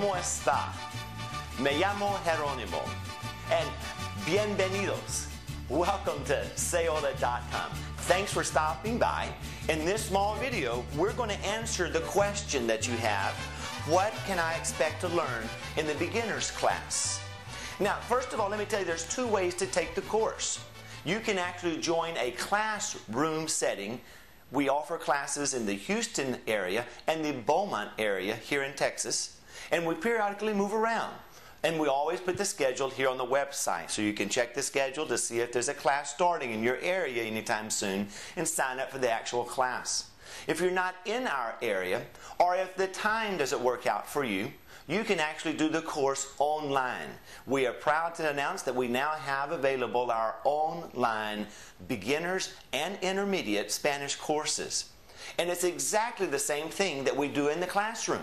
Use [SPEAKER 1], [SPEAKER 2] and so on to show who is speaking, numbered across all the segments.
[SPEAKER 1] ¿Cómo está? Me llamo Jerónimo. And bienvenidos. Welcome to sayhola.com. Thanks for stopping by. In this small video, we're going to answer the question that you have, what can I expect to learn in the beginner's class? Now, first of all, let me tell you, there's two ways to take the course. You can actually join a classroom setting. We offer classes in the Houston area and the Beaumont area here in Texas, and we periodically move around. And we always put the schedule here on the website, so you can check the schedule to see if there's a class starting in your area anytime soon and sign up for the actual class. If you're not in our area, or if the time doesn't work out for you, you can actually do the course online. We are proud to announce that we now have available our online beginners and intermediate Spanish courses. And it's exactly the same thing that we do in the classroom.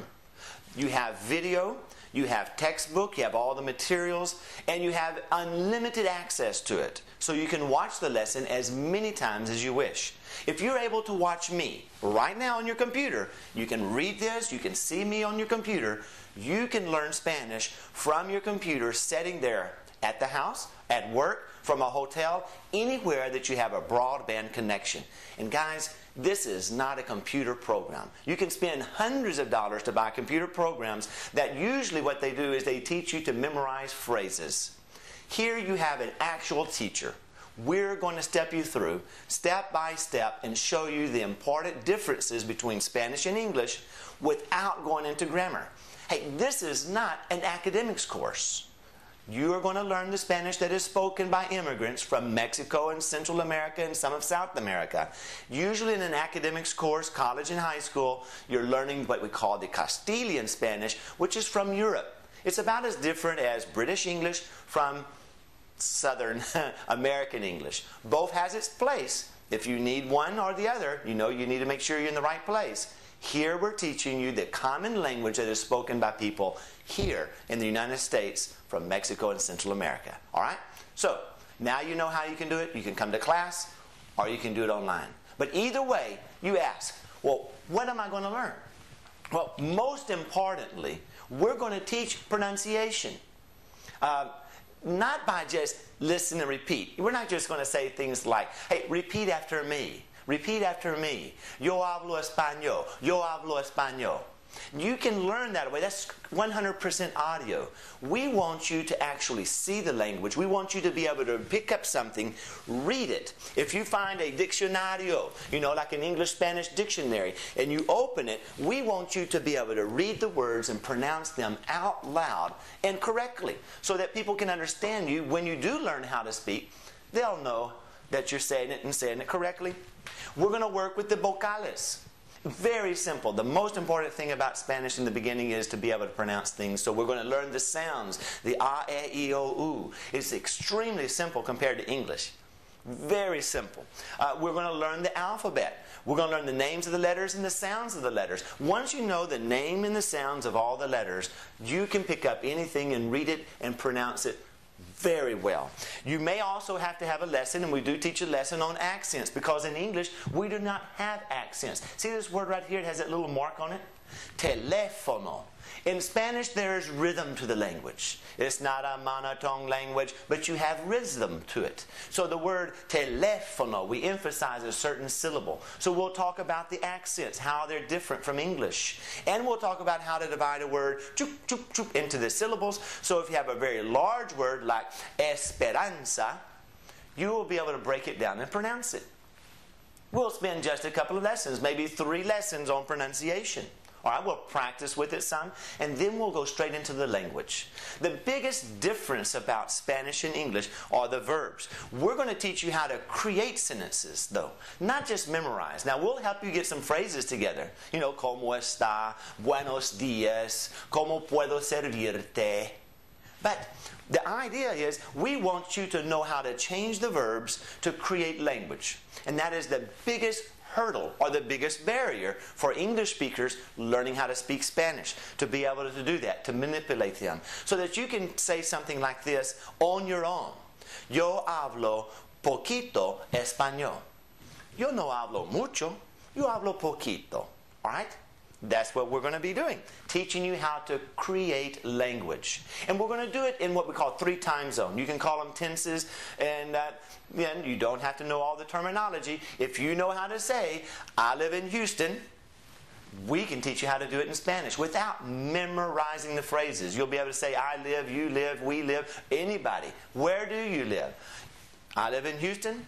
[SPEAKER 1] You have video, you have textbook, you have all the materials, and you have unlimited access to it. So you can watch the lesson as many times as you wish. If you're able to watch me right now on your computer, you can read this, you can see me on your computer, you can learn Spanish from your computer sitting there at the house, at work, from a hotel, anywhere that you have a broadband connection. And guys, this is not a computer program. You can spend hundreds of dollars to buy computer programs that usually what they do is they teach you to memorize phrases. Here you have an actual teacher. We're going to step you through step by step and show you the important differences between Spanish and English without going into grammar. Hey, this is not an academics course. You are going to learn the Spanish that is spoken by immigrants from Mexico and Central America and some of South America. Usually in an academics course, college and high school, you're learning what we call the Castilian Spanish, which is from Europe. It's about as different as British English from Southern American English. Both has its place. If you need one or the other, you know you need to make sure you're in the right place. Here we're teaching you the common language that is spoken by people here in the United States from Mexico and Central America. All right? So, now you know how you can do it. You can come to class or you can do it online. But either way, you ask, well, what am I going to learn? Well, most importantly, we're going to teach pronunciation. Not by just listen and repeat. We're not just going to say things like, hey, repeat after me. Repeat after me. Yo hablo español. Yo hablo español. You can learn that way. That's 100% audio. We want you to actually see the language. We want you to be able to pick up something, read it. If you find a diccionario, you know, like an English-Spanish dictionary, and you open it, we want you to be able to read the words and pronounce them out loud and correctly so that people can understand you. When you do learn how to speak, they'll know that you're saying it and saying it correctly. We're going to work with the vocales. Very simple. The most important thing about Spanish in the beginning is to be able to pronounce things. So we're going to learn the sounds, the a, e, I, o, u. It's extremely simple compared to English. Very simple. We're going to learn the alphabet. We're going to learn the names of the letters and the sounds of the letters. Once you know the name and the sounds of all the letters, you can pick up anything and read it and pronounce it very well. You may also have to have a lesson, and we do teach a lesson on accents, because in English we do not have accents. See this word right here? It has that little mark on it. Teléfono. In Spanish there is rhythm to the language. It's not a monotone language, but you have rhythm to it. So the word teléfono, we emphasize a certain syllable. So we'll talk about the accents, how they're different from English. And we'll talk about how to divide a word chup, chup, chup, into the syllables. So if you have a very large word like esperanza, you will be able to break it down and pronounce it. We'll spend just a couple of lessons, maybe 3 lessons on pronunciation. All right, we'll practice with it some, and then we'll go straight into the language. The biggest difference about Spanish and English are the verbs. We're going to teach you how to create sentences, though, not just memorize. Now, we'll help you get some phrases together. You know, ¿Cómo está? Buenos días. ¿Cómo puedo servirte? But the idea is we want you to know how to change the verbs to create language. And that is the biggest hurdle or the biggest barrier for English speakers learning how to speak Spanish, to be able to do that, to manipulate them, so that you can say something like this on your own. Yo hablo poquito español. Yo no hablo mucho, yo hablo poquito. All right? That's what we're going to be doing, teaching you how to create language. And we're going to do it in what we call 3 time zones. You can call them tenses, and then you don't have to know all the terminology. If you know how to say, I live in Houston, we can teach you how to do it in Spanish without memorizing the phrases. You'll be able to say, I live, you live, we live, anybody. Where do you live? I live in Houston.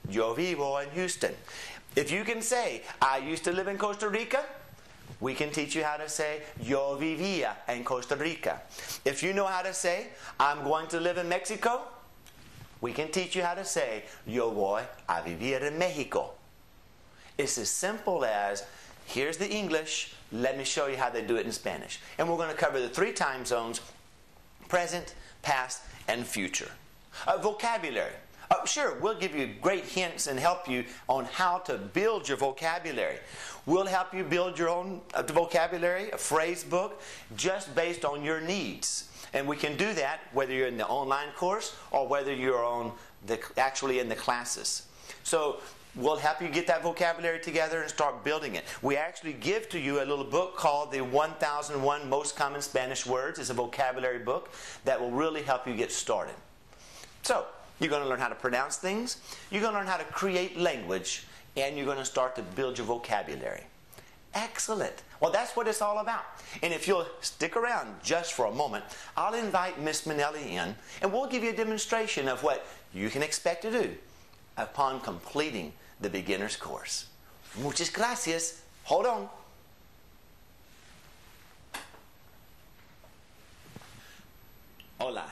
[SPEAKER 1] Yo vivo en Houston. If you can say, I used to live in Costa Rica, we can teach you how to say, Yo vivía en Costa Rica. If you know how to say, I'm going to live in Mexico, we can teach you how to say, Yo voy a vivir en México. It's as simple as, here's the English, let me show you how they do it in Spanish. And we're going to cover the 3 time zones, present, past, and future. Vocabulary. Sure, we'll give you great hints and help you on how to build your vocabulary. We'll help you build your own vocabulary, a phrase book, just based on your needs. And we can do that whether you're in the online course or whether you're actually in the classes. So we'll help you get that vocabulary together and start building it. We actually give to you a little book called the 1001 Most Common Spanish Words. It's a vocabulary book that will really help you get started. So, you're going to learn how to pronounce things, you're going to learn how to create language, and you're going to start to build your vocabulary. Excellent. Well, that's what it's all about. And if you'll stick around just for a moment, I'll invite Miss Manelli in, and we'll give you a demonstration of what you can expect to do upon completing the beginner's course. Muchas gracias. Hold on. Hola.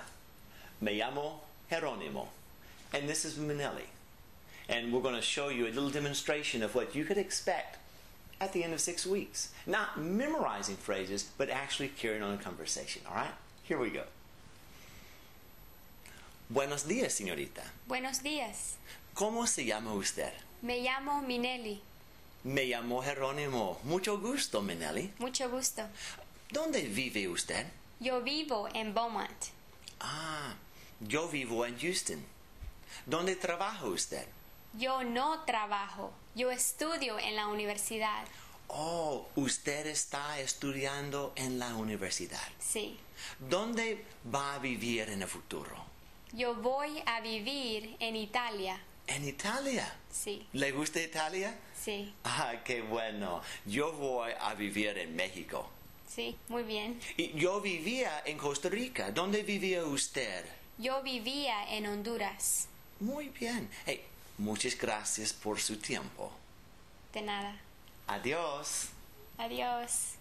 [SPEAKER 1] Me llamo Jerónimo. And this is Manelli. And we're going to show you a little demonstration of what you could expect at the end of 6 weeks. Not memorizing phrases, but actually carrying on a conversation. All right? Here we go. Buenos días, señorita.
[SPEAKER 2] Buenos días.
[SPEAKER 1] ¿Cómo se llama usted?
[SPEAKER 2] Me llamo Minelli.
[SPEAKER 1] Me llamo Jerónimo. Mucho gusto, Manelli.
[SPEAKER 2] Mucho gusto.
[SPEAKER 1] ¿Dónde vive usted?
[SPEAKER 2] Yo vivo en Beaumont.
[SPEAKER 1] Ah, yo vivo en Houston. ¿Dónde trabaja usted?
[SPEAKER 2] Yo no trabajo. Yo estudio en la universidad.
[SPEAKER 1] Oh, usted está estudiando en la universidad.
[SPEAKER 2] Sí.
[SPEAKER 1] ¿Dónde va a vivir en el futuro?
[SPEAKER 2] Yo voy a vivir en Italia.
[SPEAKER 1] ¿En Italia?
[SPEAKER 2] Sí.
[SPEAKER 1] ¿Le gusta Italia?
[SPEAKER 2] Sí.
[SPEAKER 1] Ah, qué bueno. Yo voy a vivir en México.
[SPEAKER 2] Sí, muy bien.
[SPEAKER 1] Y yo vivía en Costa Rica. ¿Dónde vivía usted?
[SPEAKER 2] Yo vivía en Honduras.
[SPEAKER 1] Muy bien. Hey, muchas gracias por su tiempo.
[SPEAKER 2] De nada.
[SPEAKER 1] Adiós.
[SPEAKER 2] Adiós.